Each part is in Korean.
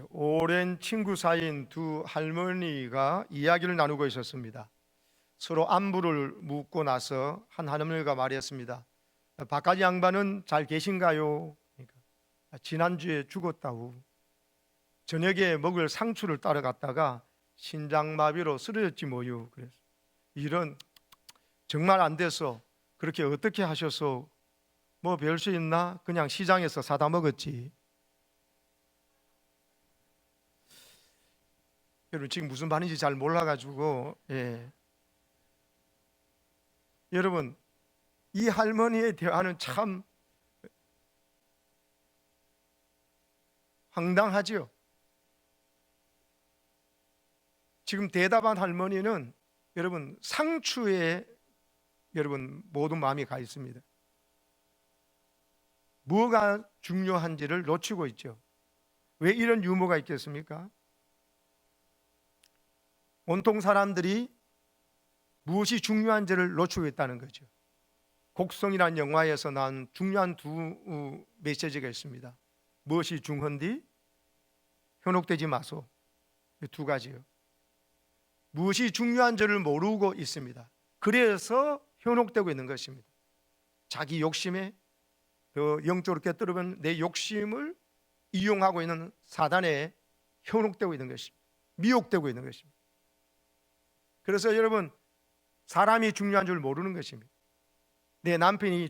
오랜 친구 사이인 두 할머니가 이야기를 나누고 있었습니다. 서로 안부를 묻고 나서 한 할머니가 말했습니다. 바깥 양반은 잘 계신가요? 그러니까, 지난주에 죽었다고. 저녁에 먹을 상추를 따라갔다가 신장마비로 쓰러졌지 뭐요. 그래서 이런 정말 안 돼서 그렇게 어떻게 하셔서 뭐 별 수 있나? 그냥 시장에서 사다 먹었지. 여러분 지금 무슨 말인지 잘 몰라가지고 여러분 이 할머니의 대화는 참 황당하지요. 지금 대답한 할머니는 여러분 상추에 여러분 모든 마음이 가 있습니다. 뭐가 중요한지를 놓치고 있죠. 왜 이런 유머가 있겠습니까? 온통 사람들이 무엇이 중요한지를 놓치고 있다는 거죠. 곡성이라는 영화에서 나온 중요한 두 메시지가 있습니다. 무엇이 중헌디? 현혹되지 마소. 두 가지요. 무엇이 중요한지를 모르고 있습니다. 그래서 현혹되고 있는 것입니다. 자기 욕심에 더 영적으로 깨뜨리면 내 욕심을 이용하고 있는 사단에 현혹되고 있는 것입니다. 미혹되고 있는 것입니다. 그래서 여러분 사람이 중요한 줄 모르는 것입니다. 내 남편이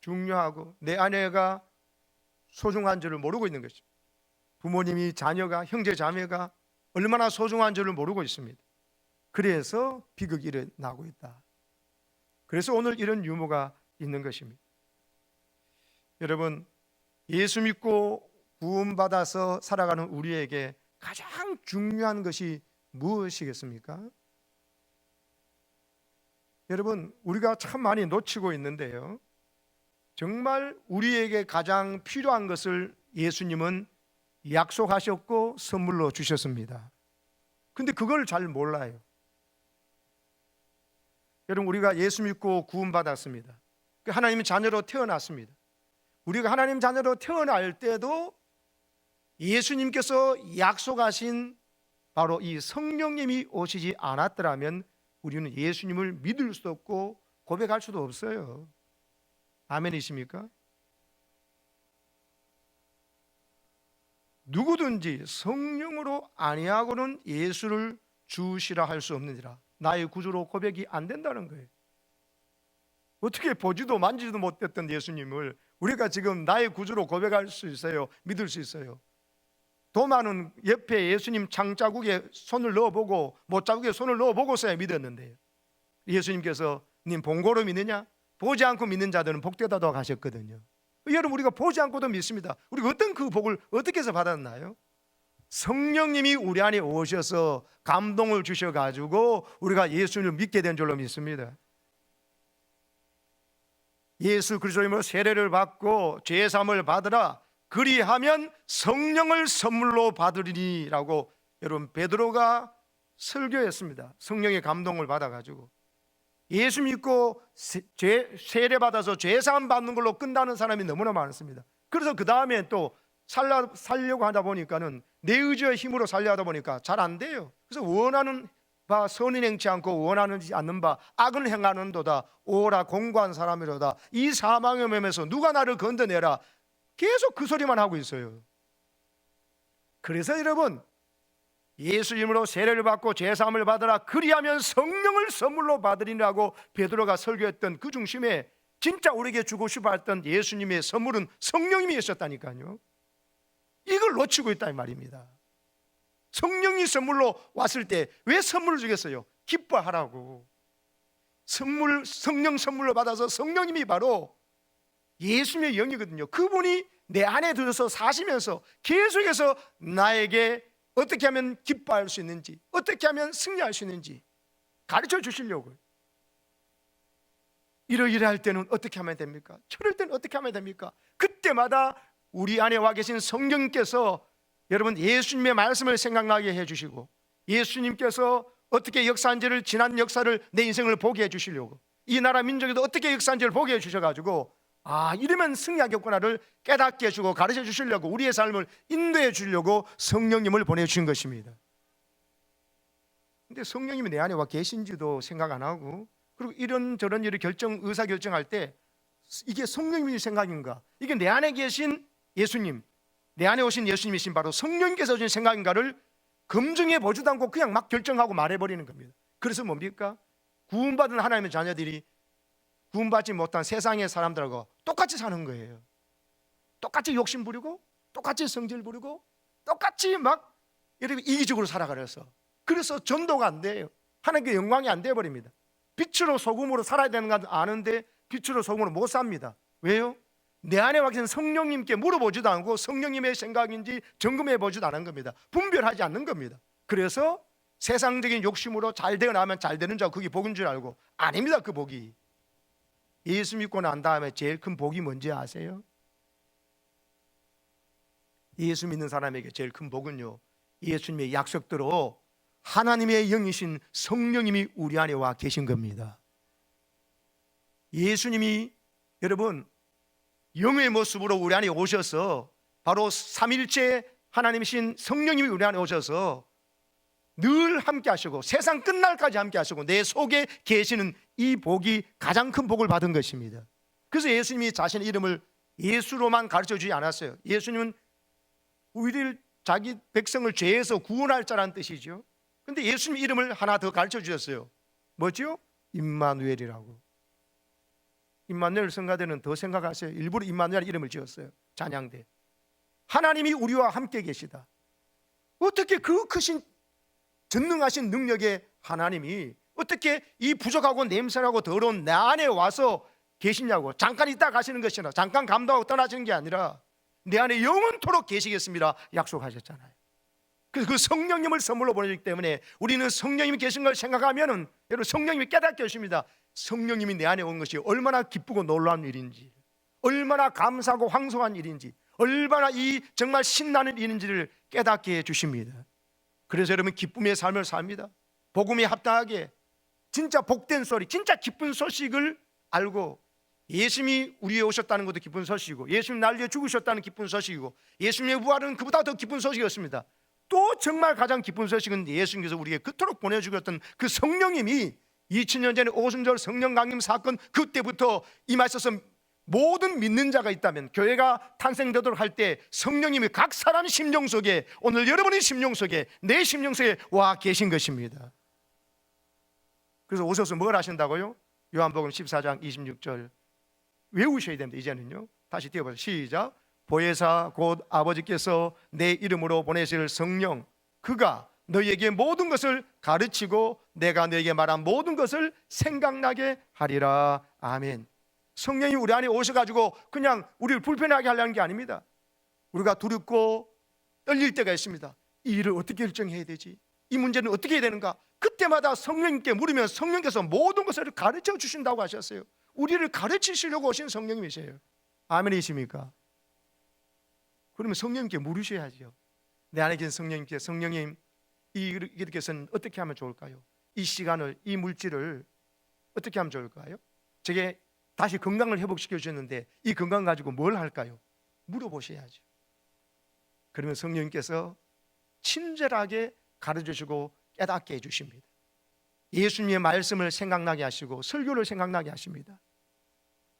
중요하고 내 아내가 소중한 줄을 모르고 있는 것입니다. 부모님이 자녀가 형제 자매가 얼마나 소중한 줄을 모르고 있습니다. 그래서 비극이 일어나고 있다. 그래서 오늘 이런 유머가 있는 것입니다. 여러분 예수 믿고 구원받아서 살아가는 우리에게 가장 중요한 것이 무엇이겠습니까? 여러분 우리가 참 많이 놓치고 있는데요, 정말 우리에게 가장 필요한 것을 예수님은 약속하셨고 선물로 주셨습니다. 근데 그걸 잘 몰라요. 여러분 우리가 예수 믿고 구원받았습니다. 하나님의 자녀로 태어났습니다. 우리가 하나님 자녀로 태어날 때도 예수님께서 약속하신 바로 이 성령님이 오시지 않았더라면 우리는 예수님을 믿을 수도 없고 고백할 수도 없어요. 아멘이십니까? 누구든지 성령으로 아니하고는 예수를 주시라 할 수 없느니라. 나의 구주로 고백이 안 된다는 거예요. 어떻게 보지도 만지지도 못했던 예수님을 우리가 지금 나의 구주로 고백할 수 있어요? 믿을 수 있어요? 도마는 옆에 예수님 장자국에 손을 넣어보고 못자국에 손을 넣어보고서야 믿었는데요, 예수님께서 님 본고로 믿느냐? 보지 않고 믿는 자들은 복되다고 하셨거든요. 여러분 우리가 보지 않고도 믿습니다. 우리가 어떤 그 복을 어떻게 해서 받았나요? 성령님이 우리 안에 오셔서 감동을 주셔가지고 우리가 예수님을 믿게 된 줄로 믿습니다. 예수 그리스도님으로 세례를 받고 죄사함을 받으라, 그리하면 성령을 선물로 받으리니라고 여러분 베드로가 설교했습니다. 성령의 감동을 받아가지고 예수 믿고 세례 받아서 죄사함 받는 걸로 끝나는 사람이 너무나 많습니다. 그래서 그 다음에 또 살려고 하다 보니까는 내 의지의 힘으로 살려 하다 보니까 잘 안 돼요. 그래서 원하는 바 선은 행치 않고 원하지 않는 바 악을 행하는도다. 오라 공고한 사람이로다. 이 사망의 몸에서 누가 나를 건져내라. 계속 그 소리만 하고 있어요. 그래서 여러분 예수 이름으로 세례를 받고 죄사함을 받으라, 그리하면 성령을 선물로 받으리라고 베드로가 설교했던 그 중심에 진짜 우리에게 주고 싶어 했던 예수님의 선물은 성령님이셨다니까요. 이걸 놓치고 있다 이 말입니다. 성령이 선물로 왔을 때 왜 선물을 주겠어요? 기뻐하라고. 성령 선물로 받아서 성령님이 바로 예수님의 영이거든요. 그분이 내 안에 들어서 사시면서 계속해서 나에게 어떻게 하면 기뻐할 수 있는지, 어떻게 하면 승리할 수 있는지 가르쳐 주시려고요. 이러이러할 때는 어떻게 하면 됩니까? 저럴 때는 어떻게 하면 됩니까? 그때마다 우리 안에 와 계신 성령님께서 여러분 예수님의 말씀을 생각나게 해주시고, 예수님께서 어떻게 역사한지를, 지난 역사를 내 인생을 보게 해주시려고, 이 나라 민족에도 어떻게 역사한지를 보게 해주셔가지고 이러면 승리하겠구나를 깨닫게 해주고 가르쳐 주시려고, 우리의 삶을 인도해 주려고 성령님을 보내주신 것입니다. 근데 성령님이 내 안에 와 계신지도 생각 안 하고, 그리고 이런저런 일을 의사결정할 때 이게 성령님의 생각인가, 이게 내 안에 계신 예수님, 내 안에 오신 예수님이신 바로 성령님께서 주신 생각인가를 검증해 보지도 않고 그냥 막 결정하고 말해버리는 겁니다. 그래서 뭡니까? 구원받은 하나님의 자녀들이 구원받지 못한 세상의 사람들하고 똑같이 사는 거예요. 똑같이 욕심 부리고, 똑같이 성질 부리고, 똑같이 막 이렇게 이기적으로 살아가려서, 그래서 전도가 안 돼요. 하나님께 영광이 안 돼버립니다. 빛으로 소금으로 살아야 되는 건 아는데 빛으로 소금으로 못 삽니다. 왜요? 내 안에 와 계신 성령님께 물어보지도 않고 성령님의 생각인지 점검해 보지도 않은 겁니다. 분별하지 않는 겁니다. 그래서 세상적인 욕심으로 잘 되어 나면 잘 되는 줄 알고 그게 복인 줄 알고, 아닙니다. 그 복이, 예수 믿고 난 다음에 제일 큰 복이 뭔지 아세요? 예수 믿는 사람에게 제일 큰 복은요, 예수님의 약속대로 하나님의 영이신 성령님이 우리 안에 와 계신 겁니다. 예수님이 여러분 영의 모습으로 우리 안에 오셔서, 바로 삼일째 하나님이신 성령님이 우리 안에 오셔서 늘 함께 하시고 세상 끝날까지 함께 하시고 내 속에 계시는 이 복이 가장 큰 복을 받은 것입니다. 그래서 예수님이 자신의 이름을 예수로만 가르쳐 주지 않았어요. 예수님은 우리를, 자기 백성을 죄에서 구원할 자라는 뜻이죠. 근데 예수님 이름을 하나 더 가르쳐 주셨어요. 뭐죠? 임마누엘이라고. 임마누엘 성가대는 더 생각하세요. 일부러 임마누엘 이름을 지었어요. 찬양대. 하나님이 우리와 함께 계시다. 어떻게 그 크신 전능하신 능력의 하나님이 어떻게 이 부족하고 냄새나고 더러운 내 안에 와서 계시냐고. 잠깐 있다 가시는 것이 아니라, 잠깐 감동하고 떠나시는 게 아니라 내 안에 영원토록 계시겠습니다 약속하셨잖아요. 그래서 그 성령님을 선물로 보내주기 때문에 우리는 성령님이 계신 걸 생각하면은, 여러분 성령님이 깨닫게 하십니다. 성령님이 내 안에 온 것이 얼마나 기쁘고 놀라운 일인지, 얼마나 감사하고 황송한 일인지, 얼마나 이 정말 신나는 일인지를 깨닫게 해 주십니다. 그래서 여러분 기쁨의 삶을 삽니다. 복음에 합당하게 진짜 복된 소리, 진짜 기쁜 소식을 알고, 예수님이 우리에 오셨다는 것도 기쁜 소식이고, 예수님 날 위해 죽으셨다는 기쁜 소식이고, 예수님의 부활은 그보다 더 기쁜 소식이었습니다. 또 정말 가장 기쁜 소식은 예수님께서 우리에게 그토록 보내주셨던 그 성령님이 2000년 전에 오순절 성령 강림 사건, 그때부터 임하셔서 모든 믿는 자가 있다면, 교회가 탄생되도록 할 때 성령님이 각 사람 심령 속에, 오늘 여러분의 심령 속에, 내 심령 속에 와 계신 것입니다. 그래서 오셔서 뭘 하신다고요? 요한복음 14장 26절 외우셔야 됩니다. 이제는요, 다시 띄워보세요. 시작. 보혜사 곧 아버지께서 내 이름으로 보내실 성령, 그가 너희에게 모든 것을 가르치고 내가 너희에게 말한 모든 것을 생각나게 하리라. 아멘. 성령이 우리 안에 오셔가지고 그냥 우리를 불편하게 하려는 게 아닙니다. 우리가 두렵고 떨릴 때가 있습니다. 이 일을 어떻게 결정해야 되지? 이 문제는 어떻게 해야 되는가? 그때마다 성령님께 물으면 성령께서 모든 것을 가르쳐 주신다고 하셨어요. 우리를 가르치시려고 오신 성령님이세요. 아멘이십니까? 그러면 성령님께 물으셔야죠. 내 안에 계신 성령님께, 성령님 이렇게 해서는 어떻게 하면 좋을까요? 이 시간을, 이 물질을 어떻게 하면 좋을까요? 제게 다시 건강을 회복시켜 주셨는데 이 건강 가지고 뭘 할까요? 물어보셔야죠. 그러면 성령님께서 친절하게 가르쳐주시고 깨닫게 해주십니다. 예수님의 말씀을 생각나게 하시고 설교를 생각나게 하십니다.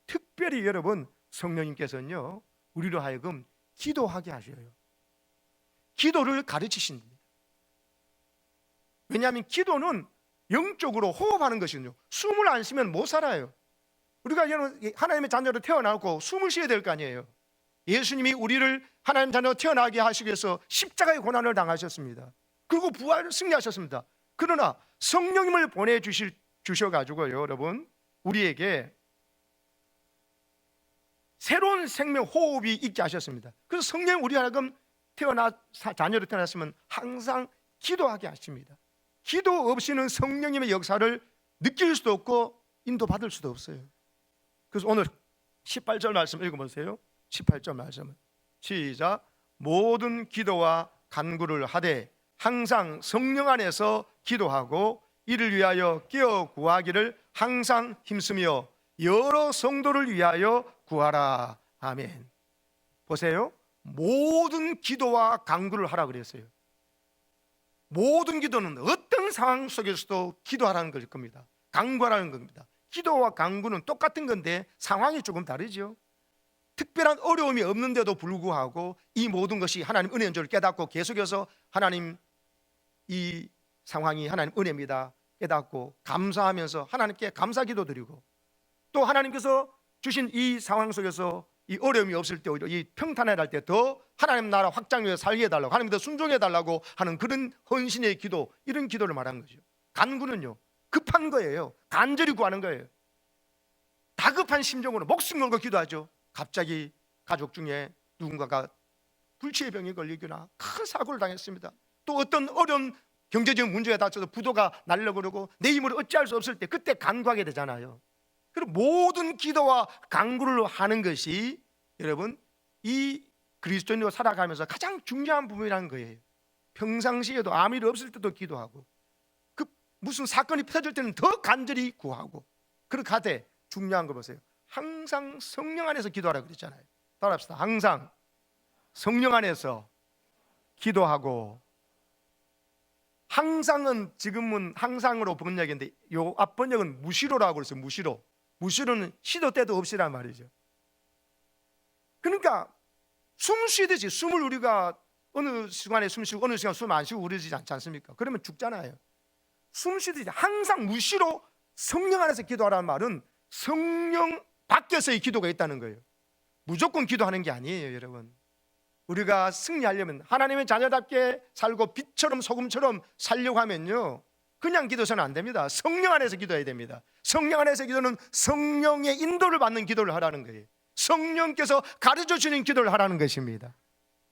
특별히 여러분, 성령님께서는요 우리로 하여금 기도하게 하셔요. 기도를 가르치신답니다. 왜냐하면 기도는 영적으로 호흡하는 것이거든요. 숨을 안 쉬면 못 살아요. 우리가 하나님의 자녀로 태어나고 숨을 쉬어야 될 거 아니에요. 예수님이 우리를 하나님 자녀로 태어나게 하시기 위해서 십자가의 고난을 당하셨습니다. 그리고 부활을 승리하셨습니다. 그러나 성령님을 보내주셔가지고요 여러분, 우리에게 새로운 생명 호흡이 있게 하셨습니다. 그래서 성령 우리 하여금 자녀로 태어났으면 항상 기도하게 하십니다. 기도 없이는 성령님의 역사를 느낄 수도 없고 인도받을 수도 없어요. 그래서 오늘 18절 말씀 읽어보세요. 18절 말씀은 시작. 모든 기도와 간구를 하되 항상 성령 안에서 기도하고 이를 위하여 깨어 구하기를 항상 힘쓰며 여러 성도를 위하여 구하라. 아멘. 보세요. 모든 기도와 간구를 하라 그랬어요. 모든 기도는 어떤 상황 속에서도 기도하라는 걸 겁니다. 간구하라는 겁니다. 기도와 간구는 똑같은 건데 상황이 조금 다르죠. 특별한 어려움이 없는데도 불구하고 이 모든 것이 하나님 은혜인 줄 깨닫고 계속해서 하나님 이 상황이 하나님 은혜입니다 깨닫고 감사하면서 하나님께 감사 기도 드리고, 또 하나님께서 주신 이 상황 속에서 이 어려움이 없을 때 오히려 이 평탄해 할 때 더 하나님 나라 확장 위에 살게 해달라고, 하나님 더 순종해 달라고 하는 그런 헌신의 기도, 이런 기도를 말하는 거죠. 간구는요, 급한 거예요. 간절히 구하는 거예요. 다급한 심정으로 목숨 걸고 기도하죠. 갑자기 가족 중에 누군가가 불치의 병에 걸리거나 큰 사고를 당했습니다. 또 어떤 어려운 경제적 문제에 닥쳐서 부도가 날려고 그러고 내 힘으로 어찌할 수 없을 때 그때 간구하게 되잖아요. 그리고 모든 기도와 간구를 하는 것이 여러분 이 그리스도인으로 살아가면서 가장 중요한 부분이라는 거예요. 평상시에도 아무 일 없을 때도 기도하고, 그 무슨 사건이 터질 때는 더 간절히 구하고, 그렇게 하되 중요한 거 보세요. 항상 성령 안에서 기도하라고 그랬잖아요. 따라합시다. 항상 성령 안에서 기도하고. 항상은 지금은 항상으로 번역인데 요 앞 번역은 무시로라고 그랬어요. 무시로. 무시로는 시도 때도 없이란 말이죠. 그러니까 숨 쉬듯이 숨을 우리가 어느 시간에 숨 쉬고 어느 시간 숨 안 쉬고 그러지 않지 않습니까? 그러면 죽잖아요. 숨 쉬듯이 항상 무시로 성령 안에서 기도하라는 말은 성령 밖에서의 기도가 있다는 거예요. 무조건 기도하는 게 아니에요, 여러분. 우리가 승리하려면, 하나님의 자녀답게 살고 빛처럼 소금처럼 살려고 하면요, 그냥 기도서는 안 됩니다. 성령 안에서 기도해야 됩니다. 성령 안에서 기도는 성령의 인도를 받는 기도를 하라는 거예요. 성령께서 가르쳐 주는 기도를 하라는 것입니다.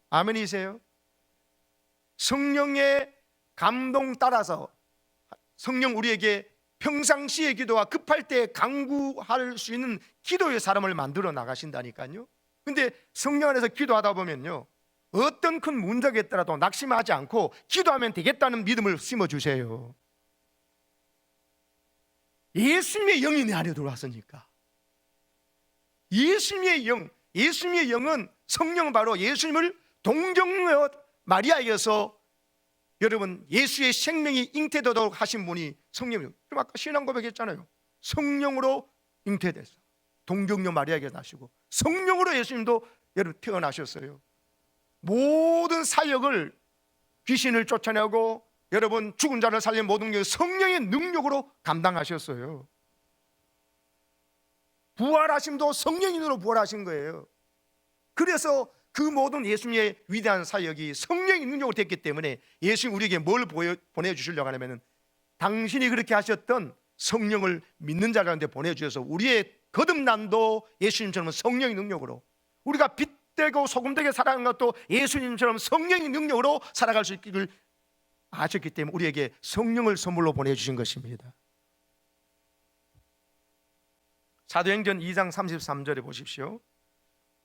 아멘이세요? 성령의 감동 따라서 성령 우리에게 평상시의 기도와 급할 때 간구할 수 있는 기도의 사람을 만들어 나가신다니까요. 근데 성령 안에서 기도하다 보면요, 어떤 큰 문제가 있더라도 낙심하지 않고 기도하면 되겠다는 믿음을 심어주세요. 예수님의 영이 내 안에 들어왔으니까. 예수님의 영은 성령은 바로 예수님을 동정녀 마리아에게서 여러분 예수의 생명이 잉태되도록 하신 분이 성령이에요. 그럼 아까 신앙 고백했잖아요. 성령으로 잉태돼서 동정녀 마리아에게 나시고 성령으로 예수님도 여러분 태어나셨어요. 모든 사역을 귀신을 쫓아내고 여러분 죽은 자를 살린 모든 게 성령의 능력으로 감당하셨어요. 부활하심도 성령인으로 부활하신 거예요. 그래서 그 모든 예수님의 위대한 사역이 성령의 능력으로 됐기 때문에 예수님 우리에게 뭘 보내주시려고 하냐면 당신이 그렇게 하셨던 성령을 믿는 자들한테 보내주셔서 우리의 거듭남도 예수님처럼 성령의 능력으로, 우리가 빛되고 소금되게 살아가는 것도 예수님처럼 성령의 능력으로 살아갈 수 있기를 아셨기 때문에 우리에게 성령을 선물로 보내주신 것입니다. 사도행전 2장 33절에 보십시오.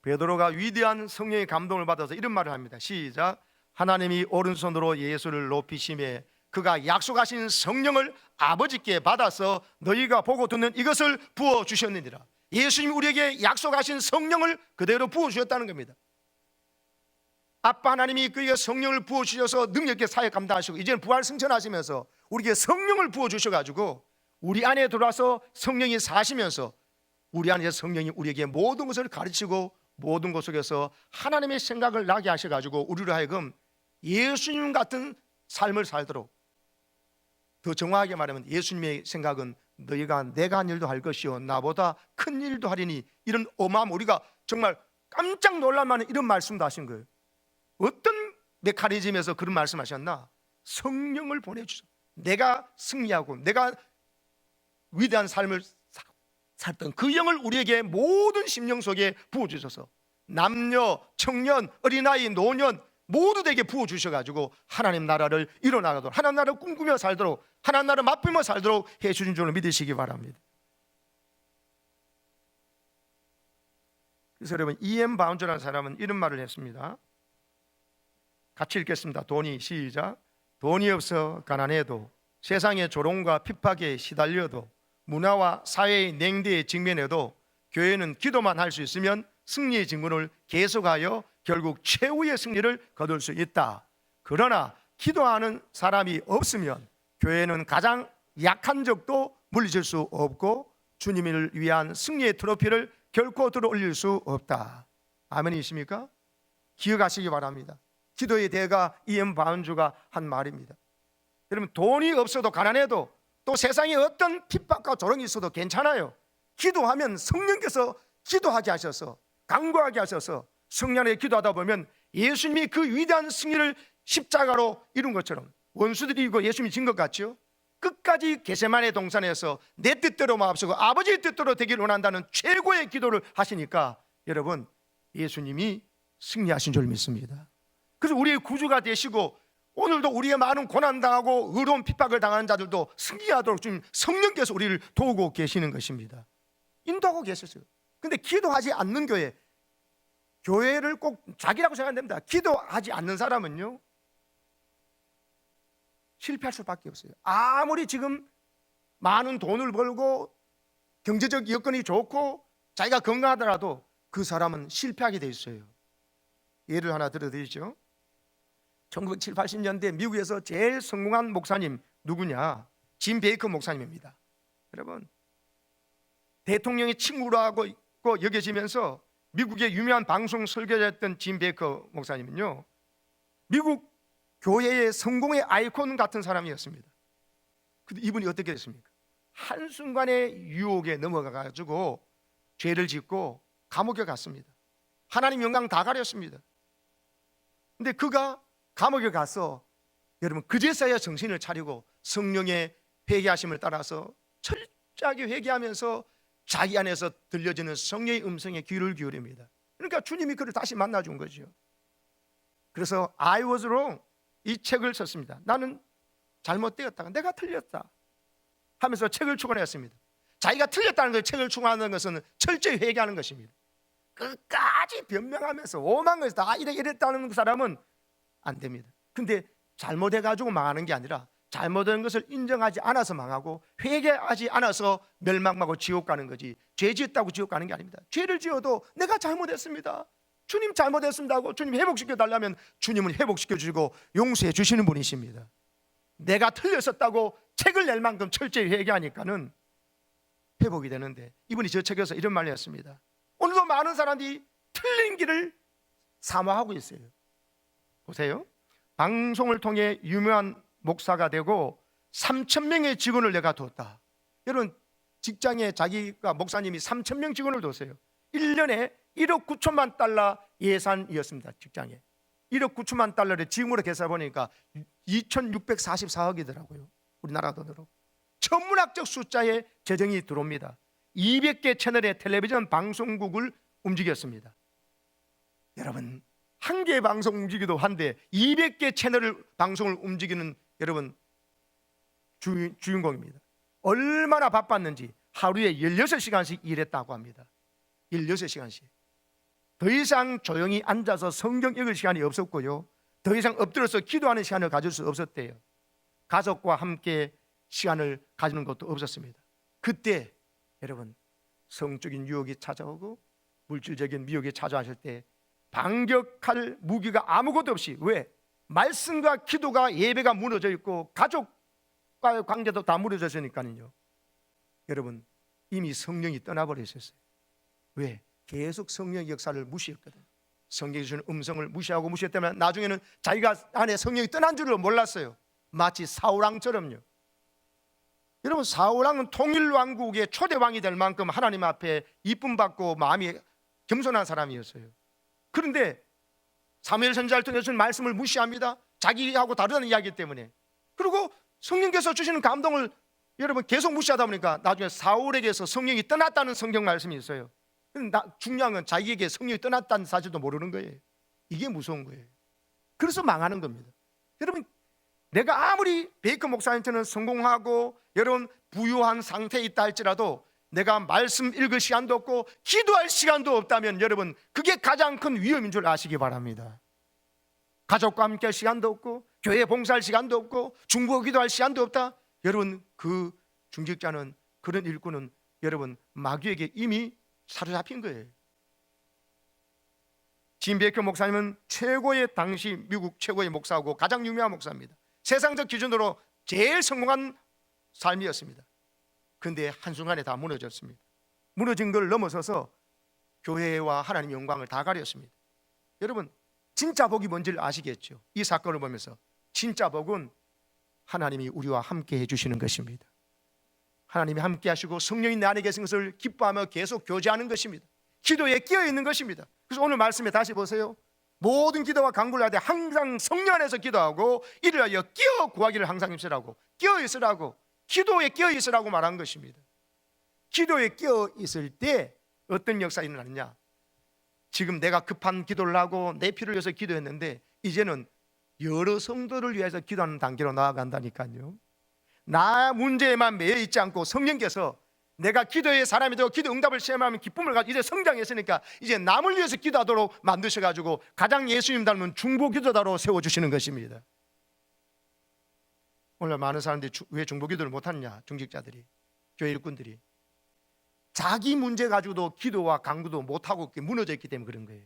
베드로가 위대한 성령의 감동을 받아서 이런 말을 합니다. 시작. 하나님이 오른손으로 예수를 높이심에 그가 약속하신 성령을 아버지께 받아서 너희가 보고 듣는 이것을 부어주셨느니라. 예수님이 우리에게 약속하신 성령을 그대로 부어주셨다는 겁니다. 아빠 하나님이 그에게 성령을 부어주셔서 능력있게 사역 감당하시고 이제는 부활 승천하시면서 우리에게 성령을 부어주셔가지고 우리 안에 들어와서 성령이 사시면서 우리 안에 성령이 우리에게 모든 것을 가르치고 모든 것 속에서 하나님의 생각을 나게 하셔가지고 우리로 하여금 예수님 같은 삶을 살도록, 더 정확하게 말하면 예수님의 생각은 너희가 내가 한 일도 할 것이요 나보다 큰 일도 하리니, 이런 어마어마한, 우리가 정말 깜짝 놀랄 만한 이런 말씀도 하신 거예요. 어떤 메커니즘에서 그런 말씀하셨나? 성령을 보내주셔. 내가 승리하고 내가 위대한 삶을 살던 그 영을 우리에게 모든 심령 속에 부어주셔서 남녀, 청년, 어린아이, 노년 모두에게 부어주셔가지고 하나님 나라를 이뤄나가도록, 하나님 나라를 꿈꾸며 살도록, 하나님 나라를 맛보며 살도록 해주신 줄을 믿으시기 바랍니다. 그래서 여러분 E.M. 바운저라는 사람은 이런 말을 했습니다. 같이 읽겠습니다. 돈이, 시작. 돈이 없어 가난해도, 세상의 조롱과 핍박에 시달려도, 문화와 사회의 냉대에 직면해도, 교회는 기도만 할 수 있으면 승리의 증거를 계속하여 결국 최후의 승리를 거둘 수 있다. 그러나 기도하는 사람이 없으면 교회는 가장 약한 적도 물리칠 수 없고 주님을 위한 승리의 트로피를 결코 들어 올릴 수 없다. 아멘이십니까? 기억하시기 바랍니다. 기도의 대가 이엠 바운주가 한 말입니다. 여러분, 돈이 없어도 가난해도 또 세상에 어떤 핍박과 조롱이 있어도 괜찮아요. 기도하면 성령께서 기도하게 하셔서 간구하게 하셔서 성령에 기도하다 보면 예수님이 그 위대한 승리를 십자가로 이룬 것처럼 원수들이 이고 예수님이 진 것 같죠? 끝까지 겟세마네 동산에서 내 뜻대로 마옵소고 아버지의 뜻대로 되기를 원한다는 최고의 기도를 하시니까 여러분, 예수님이 승리하신 줄 믿습니다. 그래서 우리의 구주가 되시고 오늘도 우리의 많은 고난당하고 의로운 핍박을 당하는 자들도 승리하도록 지금 성령께서 우리를 도우고 계시는 것입니다. 인도하고 계셨어요. 근데 기도하지 않는 교회를 꼭 자기라고 생각하면 됩니다. 기도하지 않는 사람은요 실패할 수밖에 없어요. 아무리 지금 많은 돈을 벌고 경제적 여건이 좋고 자기가 건강하더라도 그 사람은 실패하게 돼 있어요. 예를 하나 들어드리죠. 1970, 80년대 미국에서 제일 성공한 목사님 누구냐? 짐 베이커 목사님입니다. 여러분, 대통령의 친구라고 여겨지면서 미국의 유명한 방송 설교자였던 짐 베이커 목사님은요 미국 교회의 성공의 아이콘 같은 사람이었습니다. 근데 이분이 어떻게 됐습니까? 한순간에 유혹에 넘어가가지고 죄를 짓고 감옥에 갔습니다. 하나님 영광 다 가렸습니다. 근데 그가 감옥에 가서 여러분 그제서야 정신을 차리고 성령의 회개하심을 따라서 철저하게 회개하면서 자기 안에서 들려지는 성령의 음성에 귀를 기울입니다. 그러니까 주님이 그를 다시 만나준 거죠. 그래서 I was wrong 이 책을 썼습니다. 나는 잘못되었다, 내가 틀렸다 하면서 책을 출간했습니다. 자기가 틀렸다는 걸 책을 출간하는 것은 철저히 회개하는 것입니다. 끝까지 변명하면서 오만해서 다 이랬다는 사람은 안 됩니다. 근데 잘못해가지고 망하는 게 아니라 잘못된 것을 인정하지 않아서 망하고 회개하지 않아서 멸망하고 지옥 가는 거지, 죄 지었다고 지옥 가는 게 아닙니다. 죄를 지어도 내가 잘못했습니다, 주님 잘못했습니다 하고 주님 회복시켜 달라면 주님은 회복시켜 주시고 용서해 주시는 분이십니다. 내가 틀렸었다고 책을 낼 만큼 철저히 회개하니까는 회복이 되는데, 이분이 저 책에서 이런 말을 했습니다. 오늘도 많은 사람들이 틀린 길을 사모하고 있어요. 보세요, 방송을 통해 유명한 목사가 되고 3,000명의 직원을 내가 뒀다. 여러분, 직장에 자기가 목사님이 3,000명 직원을 뒀어요. 1년에 1억 9천만 달러 예산이었습니다. 직장에 1억 9천만 달러를 지금으로 계산해 보니까 2,644억이더라고요. 우리나라 돈으로. 천문학적 숫자의 재정이 들어옵니다. 200개 채널의 텔레비전 방송국을 움직였습니다. 여러분, 한 개의 방송 움직이도 한데 200개 채널을 방송을 움직이는 여러분 주인공입니다. 얼마나 바빴는지 하루에 16시간씩 일했다고 합니다. 16시간씩. 더 이상 조용히 앉아서 성경 읽을 시간이 없었고요, 더 이상 엎드려서 기도하는 시간을 가질 수 없었대요. 가족과 함께 시간을 가지는 것도 없었습니다. 그때 여러분 성적인 유혹이 찾아오고 물질적인 미혹이 찾아왔을 때 반격할 무기가 아무것도 없이, 왜? 말씀과 기도가 예배가 무너져 있고 가족과의 관계도 다 무너져 있으니까요. 여러분, 이미 성령이 떠나버리셨어요. 왜? 계속 성령의 역사를 무시했거든. 성경이 주는 음성을 무시하고 무시했다면 나중에는 자기가 안에 성령이 떠난 줄을 몰랐어요. 마치 사울왕처럼요. 여러분, 사울왕은 통일왕국의 초대왕이 될 만큼 하나님 앞에 이쁨 받고 마음이 겸손한 사람이었어요. 그런데 사무엘 선지자를 통해서 말씀을 무시합니다. 자기하고 다르다는 이야기 때문에. 그리고 성령께서 주시는 감동을 여러분 계속 무시하다 보니까 나중에 사울에게서 성령이 떠났다는 성경 말씀이 있어요. 중요한 건 자기에게 성령이 떠났다는 사실도 모르는 거예요. 이게 무서운 거예요. 그래서 망하는 겁니다. 여러분, 내가 아무리 베이커 목사님처럼 성공하고 여러분 부유한 상태에 있다 할지라도 내가 말씀 읽을 시간도 없고 기도할 시간도 없다면 여러분 그게 가장 큰 위험인 줄 아시기 바랍니다. 가족과 함께 할 시간도 없고 교회 봉사할 시간도 없고 중보기도 기도할 시간도 없다. 여러분 그 중직자는, 그런 일꾼은 여러분 마귀에게 이미 사로잡힌 거예요. 짐 베이커 목사님은 최고의 당시 미국 최고의 목사고 가장 유명한 목사입니다. 세상적 기준으로 제일 성공한 삶이었습니다. 그런데 한순간에 다 무너졌습니다. 무너진 걸 넘어서서 교회와 하나님의 영광을 다 가렸습니다. 여러분, 진짜 복이 뭔지를 아시겠죠? 이 사건을 보면서 진짜 복은 하나님이 우리와 함께 해주시는 것입니다. 하나님이 함께 하시고 성령이 내 안에 계신 것을 기뻐하며 계속 교제하는 것입니다. 기도에 끼어있는 것입니다. 그래서 오늘 말씀에 다시 보세요. 모든 기도와 간구를 할 때 항상 성령 안에서 기도하고 이를 하여 끼어 구하기를 항상 힘쓰라고, 끼어있으라고, 기도에 끼어있으라고 말한 것입니다. 기도에 끼어있을 때 어떤 역사가 일어나느냐, 지금 내가 급한 기도를 하고 내 필요를 위해서 기도했는데 이제는 여러 성도를 위해서 기도하는 단계로 나아간다니까요. 나 문제에만 매여 있지 않고 성령께서 내가 기도의 사람이 되고 기도 응답을 시험하면 기쁨을 가지고 이제 성장했으니까 이제 남을 위해서 기도하도록 만드셔가지고 가장 예수님 닮은 중보 기도자로 세워주시는 것입니다. 오늘 많은 사람들이 왜 중보 기도를 못하느냐, 중직자들이, 교회 일꾼들이 자기 문제 가지고도 기도와 간구도 못하고 무너져 있기 때문에 그런 거예요.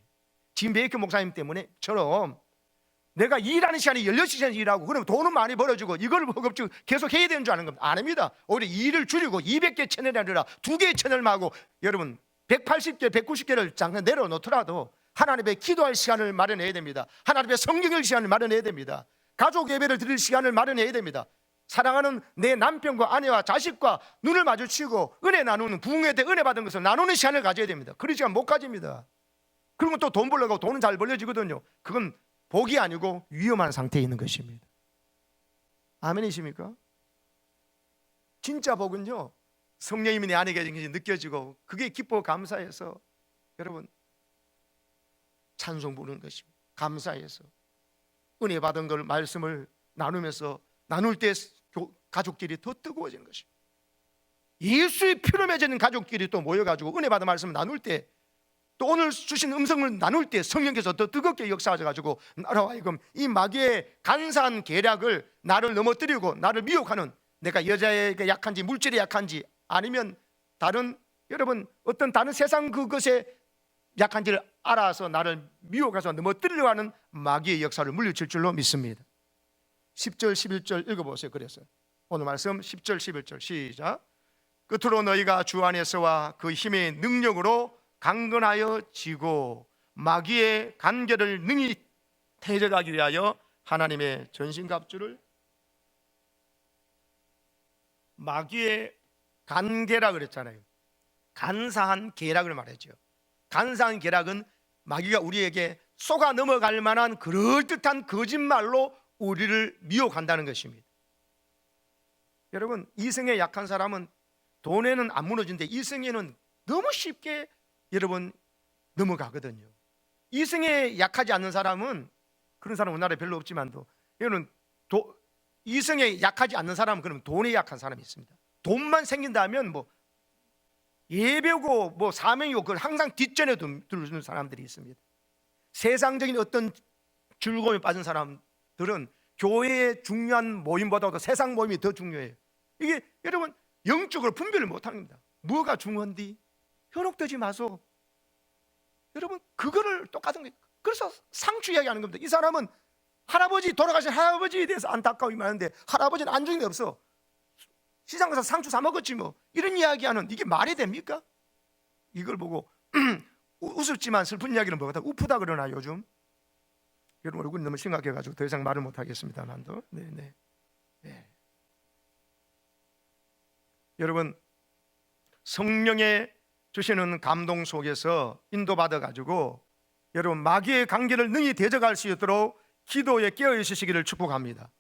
짐 베이커 목사님 때문에처럼 내가 일하는 시간이 16시간 일하고 그러면 돈은 많이 벌어주고 이걸 허겁지겁 계속 해야 되는 줄 아는 겁니다. 아닙니다. 오히려 일을 줄이고 200개 채널이 아니라 2개의 채널만 하고 여러분 180개, 190개를 잠깐 내려놓더라도 하나님의 기도할 시간을 마련해야 됩니다. 하나님의 성경을 시간을 마련해야 됩니다. 가족 예배를 드릴 시간을 마련해야 됩니다. 사랑하는 내 남편과 아내와 자식과 눈을 마주치고 은혜 나누는, 부흥회 때 은혜 받은 것을 나누는 시간을 가져야 됩니다. 그런 시간 못 가집니다. 그리고 또 돈 벌려고 돈은 잘 벌려지거든요. 그건 복이 아니고 위험한 상태에 있는 것입니다. 아멘이십니까? 진짜 복은요, 성령님이 내 안에 계신 것이 느껴지고 그게 기뻐 감사해서 여러분 찬송 부르는 것입니다. 감사해서 은혜 받은 걸 말씀을 나누면서 나눌 때 가족끼리 더 뜨거워지는 것입니다. 예수의 피로 맺어진 가족끼리 또 모여가지고 은혜 받은 말씀을 나눌 때, 또 오늘 주신 음성을 나눌 때 성령께서 더 뜨겁게 역사하셔가지고 나라와 하여금 이 마귀의 간사한 계략을 나를 넘어뜨리고 나를 미혹하는, 내가 여자에게 약한지 물질에 약한지 아니면 다른 여러분 어떤 다른 세상 그것에 약한지를 알아서 나를 미혹해서 넘어뜨리려고 하는 마귀의 역사를 물리칠 줄로 믿습니다. 10절 11절 읽어보세요. 그래서 오늘 말씀 10절 11절 시작. 끝으로 너희가 주 안에서와 그 힘의 능력으로 강건하여 지고 마귀의 간계를 능히 대적하기 위하여 하나님의 전신갑주를, 마귀의 간계라 그랬잖아요. 간사한 계략을 말했죠. 간사한 계략은 마귀가 우리에게 속아 넘어갈 만한 그럴듯한 거짓말로 우리를 미혹한다는 것입니다. 여러분, 이성에 약한 사람은 돈에는 안 무너지는데 이성에는 너무 쉽게 여러분 넘어가거든요. 이성에 약하지 않는 사람은, 그런 사람 우리나라에 별로 없지만도 여러분 이성에 약하지 않는 사람은 그러면 돈에 약한 사람이 있습니다. 돈만 생긴다면 뭐 예배고 뭐 사명이고 그걸 항상 뒷전에 두는 사람들이 있습니다. 세상적인 어떤 즐거움에 빠진 사람들은 교회의 중요한 모임보다도 세상 모임이 더 중요해요. 이게 여러분 영적으로 분별을 못합니다. 뭐가 중요한디? 현혹되지 마소. 여러분 그거를 똑같은 거예요. 그래서 상추 이야기하는 겁니다. 이 사람은 할아버지, 돌아가신 할아버지에 대해서 안타까움이 많은데 할아버지는 안중이 없어. 시장 가서 상추 사 먹었지 뭐. 이런 이야기하는, 이게 말이 됩니까? 이걸 보고 우습지만 슬픈 이야기는 뭐가 다 우프다 그러나 요즘. 여러분 얼굴이 너무 심각해가지고 더 이상 말을 못하겠습니다. 난도. 네. 여러분 성령의 주시는 감동 속에서 인도받아가지고 여러분 마귀의 관계를 능히 대적할 수 있도록 기도에 깨어있으시기를 축복합니다.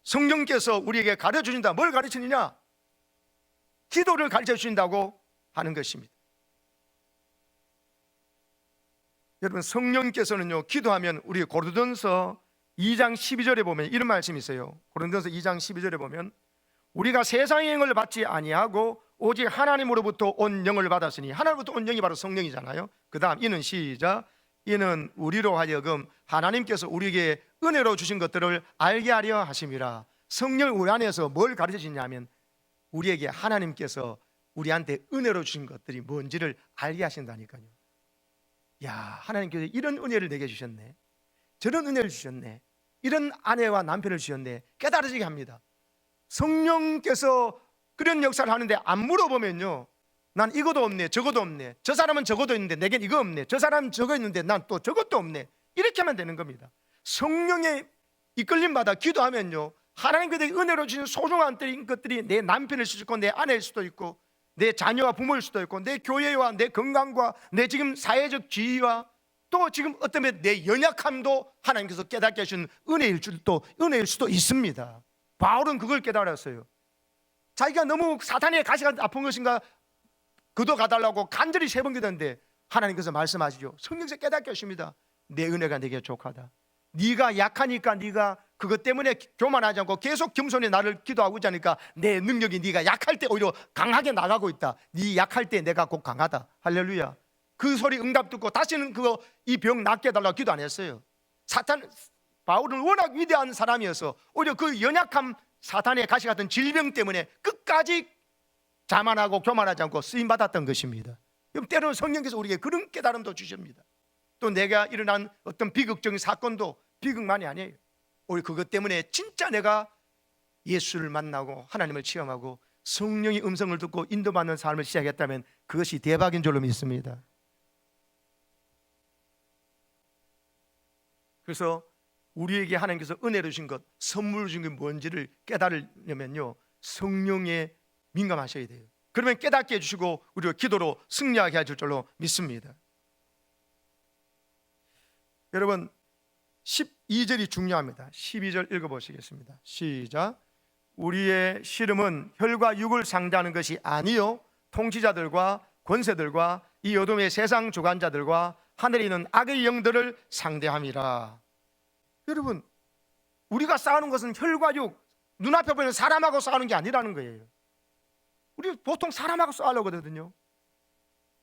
성령께서 우리에게 가르쳐주신다. 뭘 가르치느냐? 기도를 가르쳐주신다고 하는 것입니다. 여러분 성령께서는요 기도하면, 우리 고린도전서 2장 12절에 보면 이런 말씀이 있어요. 고린도전서 2장 12절에 보면 우리가 세상의 영을 받지 아니하고 오직 하나님으로부터 온 영을 받았으니, 하나님으로부터 온 영이 바로 성령이잖아요. 그 다음 이는 시작. 이는 우리로 하여금 하나님께서 우리에게 은혜로 주신 것들을 알게 하려 하심이라. 성령 우리 안에서 뭘 가르쳐 주냐면 우리에게 하나님께서 우리한테 은혜로 주신 것들이 뭔지를 알게 하신다니까요. 야, 하나님께서 이런 은혜를 내게 주셨네, 저런 은혜를 주셨네, 이런 아내와 남편을 주셨네, 깨달아지게 합니다. 성령께서 그런 역사를 하는데 안 물어보면요, 난 이것도 없네, 저것도 없네, 저 사람은 저것도 있는데 내겐 이거 없네, 저 사람은 저거 있는데 난 또 저것도 없네, 이렇게 하면 되는 겁니다. 성령의 이끌림 받아 기도하면요, 하나님께서 은혜로 주신 소중한 것들이 내 남편일 수도 있고, 내 아내일 수도 있고, 내 자녀와 부모일 수도 있고, 내 교회와 내 건강과 내 지금 사회적 지위와 또 지금 어떤 내 연약함도 하나님께서 깨닫게 하신 은혜일 수도 있습니다. 바울은 그걸 깨달았어요. 자기가 너무 사탄의 가시가 아픈 것인가 거둬가달라고 간절히 3번 기도했는데 하나님께서 말씀하시죠. 성령께서 깨닫게 하십니다. 내 은혜가 내게 족하다. 네가 약하니까, 네가 그것 때문에 교만하지 않고 계속 겸손히 나를 기도하고 있자니까 내 능력이 네가 약할 때 오히려 강하게 나가고 있다. 네 약할 때 내가 곧 강하다. 할렐루야. 그 소리 응답 듣고 다시는 이 병 낫게 해달라고 기도 안 했어요. 바울은 워낙 위대한 사람이어서 오히려 그 연약함, 사탄의 가시 같은 질병 때문에 끝까지 자만하고 교만하지 않고 쓰임받았던 것입니다. 때로는 성령께서 우리에게 그런 깨달음도 주십니다. 또 내가 일어난 어떤 비극적인 사건도 비극만이 아니에요. 오히려 그것 때문에 진짜 내가 예수를 만나고 하나님을 체험하고 성령의 음성을 듣고 인도받는 삶을 시작했다면 그것이 대박인 줄로 믿습니다. 그래서 우리에게 하나님께서 은혜로 주신 것, 선물로 주신 게 뭔지를 깨달으려면요, 성령에 민감하셔야 돼요. 그러면 깨닫게 해주시고 우리가 기도로 승리하게 해줄 줄로 믿습니다. 여러분, 12절이 중요합니다. 12절 읽어보시겠습니다. 시작. 우리의 씨름은 혈과 육을 상대하는 것이 아니요 통치자들과 권세들과 이 어둠의 세상 주관자들과 하늘에 있는 악의 영들을 상대함이라. 여러분, 우리가 싸우는 것은 혈과 육, 눈앞에 보이는 사람하고 싸우는 게 아니라는 거예요. 우리 보통 사람하고 싸우려고 그러거든요.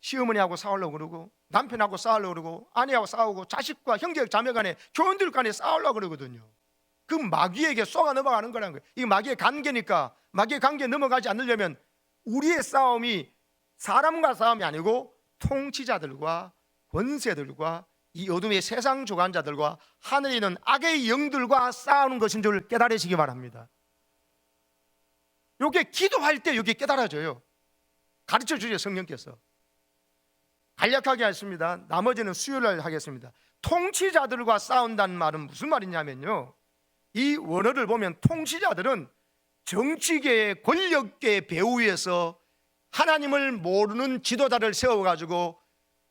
시어머니하고 싸우려고 그러고, 남편하고 싸우려고 그러고, 아내하고 싸우고, 자식과 형제 자매 간에, 교인들 간에 싸우려고 그러거든요. 그 마귀에게 쏘가 넘어가는 거라는 거예요. 이게 마귀의 관계니까 마귀의 관계에 넘어가지 않으려면 우리의 싸움이 사람과 싸움이 아니고 통치자들과 권세들과 이 어둠의 세상 주관자들과 하늘에 있는 악의 영들과 싸우는 것인 줄 깨달으시기 바랍니다. 이게 기도할 때 이게 깨달아져요. 가르쳐 주세요, 성령께서. 간략하게 하겠습니다. 나머지는 수요일날 하겠습니다. 통치자들과 싸운다는 말은 무슨 말이냐면요, 이 원어를 보면 통치자들은 정치계의 권력계의 배후에서 하나님을 모르는 지도자를 세워가지고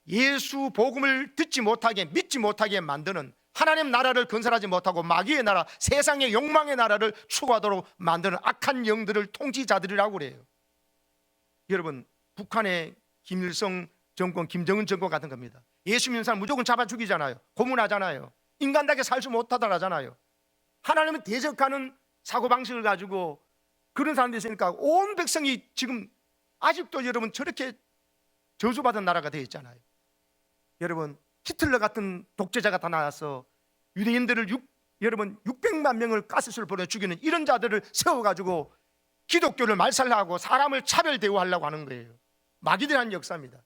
예수 복음을 듣지 못하게, 믿지 못하게 만드는, 하나님 나라를 건설하지 못하고 마귀의 나라, 세상의 욕망의 나라를 추구하도록 만드는 악한 영들을 통치자들이라고 그래요. 여러분, 북한의 김일성 정권, 김정은 정권 같은 겁니다. 예수 믿는 사람 무조건 잡아 죽이잖아요. 고문하잖아요. 인간답게 살지 못하다 하잖아요. 하나님을 대적하는 사고방식을 가지고 그런 사람들이 있으니까 온 백성이 지금 아직도 여러분 저렇게 저주받은 나라가 되어 있잖아요. 여러분, 히틀러 같은 독재자가 다 나와서 유대인들을 여러분 600만 명을 가스수를 보내 죽이는 이런 자들을 세워가지고 기독교를 말살하고 사람을 차별 대우하려고 하는 거예요. 마귀들이라는 역사입니다.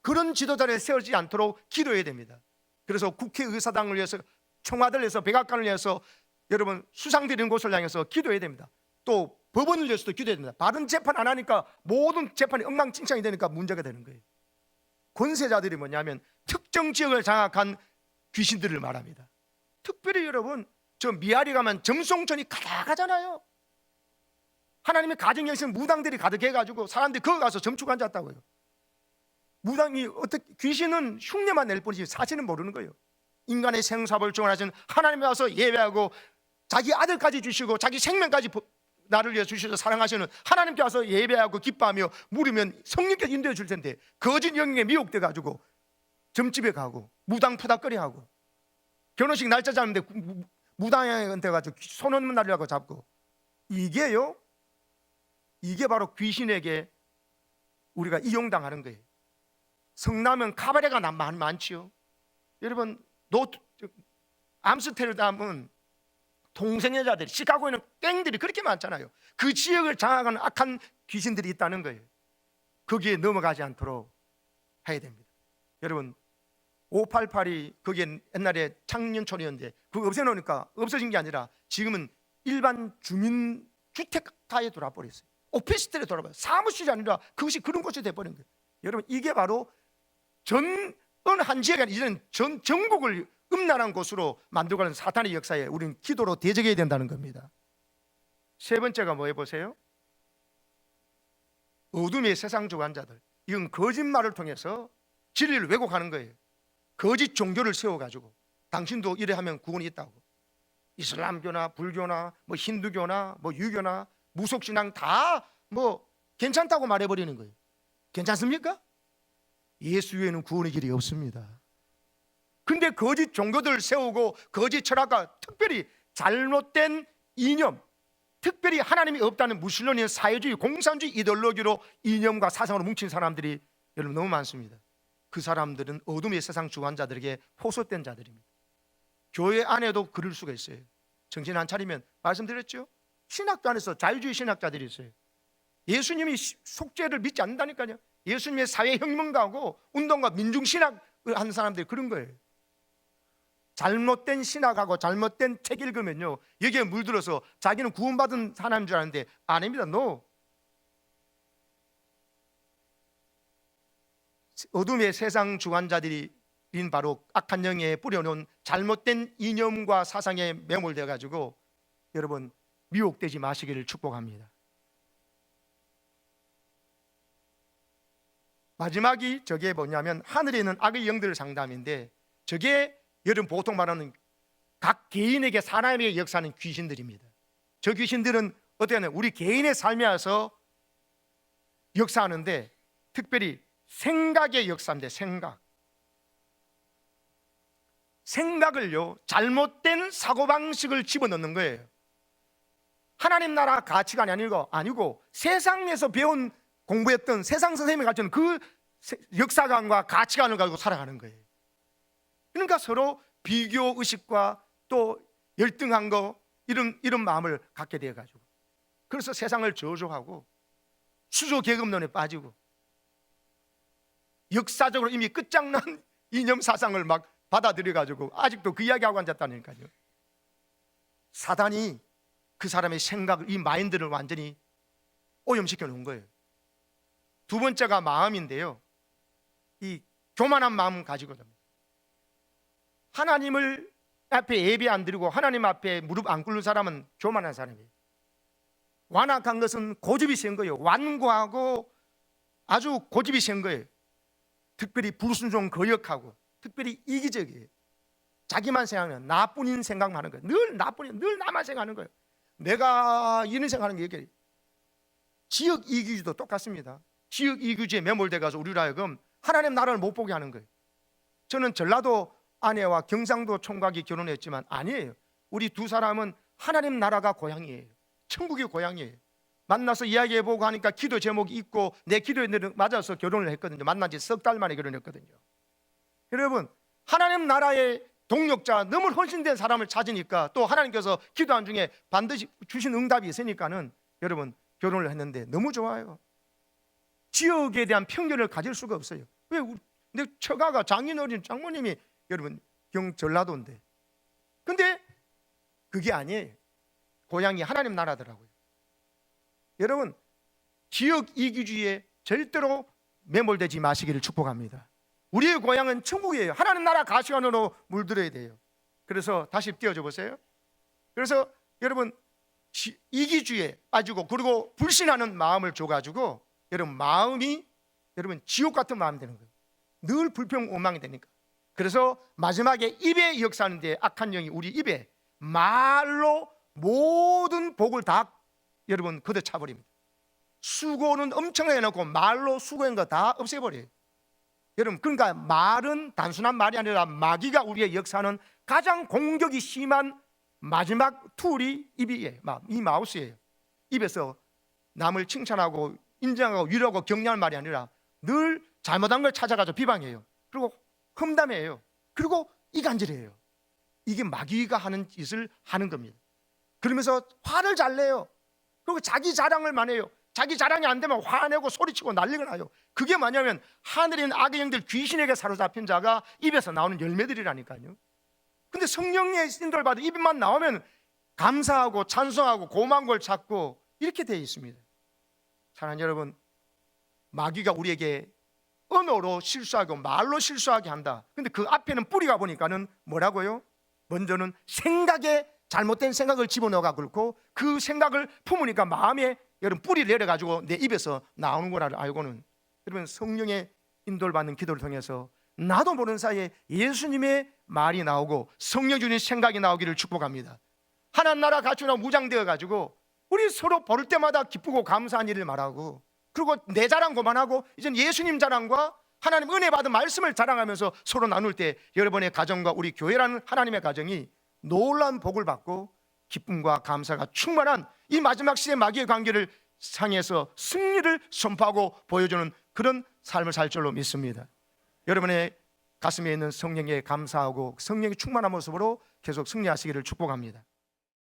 그런 지도자를 세우지 않도록 기도해야 됩니다. 그래서 국회의사당을 위해서, 청와대를 위해서, 백악관을 위해서, 여러분 수상드리는 곳을 향해서 기도해야 됩니다. 또 법원을 위해서도 기도해야 됩니다. 바른 재판 안 하니까 모든 재판이 엉망진창이 되니까 문제가 되는 거예요. 권세자들이 뭐냐면 특정 지역을 장악한 귀신들을 말합니다. 특별히 여러분, 저 미아리 가면 점송촌이 가득하잖아요. 하나님의 가정에 있는 무당들이 가득해가지고 사람들이 거기 가서 점축 앉았다고요. 무당이 어떻게, 귀신은 흉내만 낼 뿐이지 사실은 모르는 거예요. 인간의 생사를 주관하신 하나님이 와서 예배하고 자기 아들까지 주시고 자기 생명까지 나를 위해 주셔서 사랑하시는 하나님께 와서 예배하고 기뻐하며 물으면 성령께서 인도해 줄 텐데 거짓 영에 미혹돼 가지고 점집에 가고 무당 푸닥거리하고 결혼식 날짜 잡는데 무당한테 가지고 손 없는 날이라고 잡고, 이게요, 이게 바로 귀신에게 우리가 이용당하는 거예요. 성남은 카바레가 많지요. 여러분, 암스테르담은 동성 여자들이, 시카고에는 땡들이 그렇게 많잖아요. 그 지역을 장악하는 악한 귀신들이 있다는 거예요. 거기에 넘어가지 않도록 해야 됩니다. 여러분 588이 그게 옛날에 창년촌이었는데 그거 없애놓으니까 없어진 게 아니라 지금은 일반 주민 주택가에 돌아버렸어요. 오피스텔에 돌아버려요. 사무실이 아니라 그것이 그런 곳이 돼버린 거예요. 여러분 이게 바로 어느 한 지역이 아니라 이제는 전 전국을 음란한 곳으로 만들어가는 사탄의 역사에 우리는 기도로 대적해야 된다는 겁니다. 세 번째가 뭐 해보세요? 어둠의 세상 주관자들. 이건 거짓말을 통해서 진리를 왜곡하는 거예요. 거짓 종교를 세워가지고 당신도 이래 하면 구원이 있다고. 이슬람교나 불교나 뭐 힌두교나 뭐 유교나 무속신앙 다 뭐 괜찮다고 말해버리는 거예요. 괜찮습니까? 예수 외에는 구원의 길이 없습니다. 근데 거짓 종교들 세우고 거짓 철학과 특별히 잘못된 이념, 특별히 하나님이 없다는 무신론의 사회주의, 공산주의 이데올로기로 이념과 사상으로 뭉친 사람들이 여러분 너무 많습니다. 그 사람들은 어둠의 세상 주관자들에게 호소된 자들입니다. 교회 안에도 그럴 수가 있어요. 정신 안 차리면 말씀드렸죠? 신학교 안에서 자유주의 신학자들이 있어요. 예수님이 속죄를 믿지 않는다니까요. 예수님의 사회혁명가하고 운동가 민중신학을 하는 사람들이 그런 거예요. 잘못된 신학하고 잘못된 책 읽으면요 여기에 물들어서 자기는 구원받은 사람인 줄 아는데 아닙니다. No. 어둠의 세상 주관자들인 바로 악한 영에 뿌려놓은 잘못된 이념과 사상에 매몰되어 가지고 여러분 미혹되지 마시기를 축복합니다. 마지막이 저게 뭐냐면 하늘에 있는 악의 영들 상담인데 저게 여러분 보통 말하는 각 개인에게 사람에게 역사하는 귀신들입니다. 저 귀신들은 어떻게 하냐 우리 개인의 삶에 와서 역사하는데 특별히 생각의 역사인데 생각을요 잘못된 사고방식을 집어넣는 거예요. 하나님 나라 가치관이 아니고 세상에서 배운 공부했던 세상 선생님이 가르치는 그 역사관과 가치관을 가지고 살아가는 거예요. 그러니까 서로 비교 의식과 또 열등한 거 이런 마음을 갖게 되어 가지고 그래서 세상을 저주하고 수조 계급론에 빠지고 역사적으로 이미 끝장난 이념 사상을 막 받아들여 가지고 아직도 그 이야기하고 앉았다니까요. 사단이 그 사람의 생각을 이 마인드를 완전히 오염시켜 놓은 거예요. 두 번째가 마음인데요. 이 교만한 마음 가지거든요. 하나님을 앞에 예배 안 드리고 하나님 앞에 무릎 안 꿇는 사람은 교만한 사람이에요. 완악한 것은 고집이 센 거예요. 완고하고 아주 고집이 센 거예요. 특별히 불순종 거역하고 특별히 이기적이에요. 자기만 생각하면 나뿐인 생각만 하는 거예요. 늘 나만 생각하는 거예요. 내가 이런 생각하는 게 이게 지역 이기주의도 똑같습니다. 지역 이기주의에 매몰돼 가서 우리로 하여금 하나님 나라를 못 보게 하는 거예요. 저는 전라도 아내와 경상도 총각이 결혼했지만 아니에요. 우리 두 사람은 하나님 나라가 고향이에요. 천국이 고향이에요. 만나서 이야기해보고 하니까 기도 제목이 있고 내 기도에 맞아서 결혼을 했거든요. 만난 지 석 달 만에 결혼했거든요. 여러분 하나님 나라의 동력자 너무 헌신된 사람을 찾으니까 또 하나님께서 기도한 중에 반드시 주신 응답이 있으니까는 여러분 결혼을 했는데 너무 좋아요. 지역에 대한 편견을 가질 수가 없어요. 왜? 내 처가가 장인어른 장모님이 여러분 경전라도인데 근데 그게 아니에요. 고향이 하나님 나라더라고요. 여러분 지역 이기주의에 절대로 매몰되지 마시기를 축복합니다. 우리의 고향은 천국이에요. 하나님 나라 가시관으로 물들어야 돼요. 그래서 다시 띄워줘 보세요. 그래서 여러분 이기주의에 빠지고 그리고 불신하는 마음을 줘가지고 여러분 마음이 여러분 지옥 같은 마음이 되는 거예요. 늘 불평 원망이 되니까. 그래서 마지막에 입에 역사하는데 악한 영이 우리 입에 말로 모든 복을 다 여러분 걷어차버립니다. 수고는 엄청나게 해놓고 말로 수고한 거 다 없애버려요. 여러분 그러니까 말은 단순한 말이 아니라 마귀가 우리의 역사는 가장 공격이 심한 마지막 툴이 입이에요. 이 마우스예요. 입에서 남을 칭찬하고 인정하고 위로하고 격려할 말이 아니라 늘 잘못한 걸 찾아가서 비방해요. 그리고 험담해요. 그리고 이간질해요. 이게 마귀가 하는 짓을 하는 겁니다. 그러면서 화를 잘 내요. 그리고 자기 자랑을 많이 해요. 자기 자랑이 안 되면 화내고 소리치고 난리가 나요. 그게 뭐냐면 하늘에 있는 악의 영들, 귀신에게 사로잡힌 자가 입에서 나오는 열매들이라니까요. 근데 성령의 인도를 받아 입만 나오면 감사하고 찬송하고 고마운 걸 찾고 이렇게 되어 있습니다. 사랑하는 여러분, 마귀가 우리에게 언어로 실수하고 말로 실수하게 한다. 근데 그 앞에는 뿌리가 보니까는 뭐라고요? 먼저는 생각에 잘못된 생각을 집어넣어가 그렇고, 그 생각을 품으니까 마음에 여러분 뿌리를 내려가지고 내 입에서 나오는 거를 알고는, 여러분 성령의 인도를 받는 기도를 통해서 나도 모르는 사이에 예수님의 말이 나오고 성령 주는 생각이 나오기를 축복합니다. 하나님 나라 갖추나 무장되어 가지고 우리 서로 볼 때마다 기쁘고 감사한 일을 말하고, 그리고 내 자랑 그만하고 이젠 예수님 자랑과 하나님 은혜 받은 말씀을 자랑하면서 서로 나눌 때 여러분의 가정과 우리 교회라는 하나님의 가정이 놀라운 복을 받고 기쁨과 감사가 충만한 이 마지막 시대 마귀의 관계를 상해서 승리를 선포하고 보여주는 그런 삶을 살 줄로 믿습니다. 여러분의 가슴에 있는 성령에 감사하고 성령의 충만한 모습으로 계속 승리하시기를 축복합니다.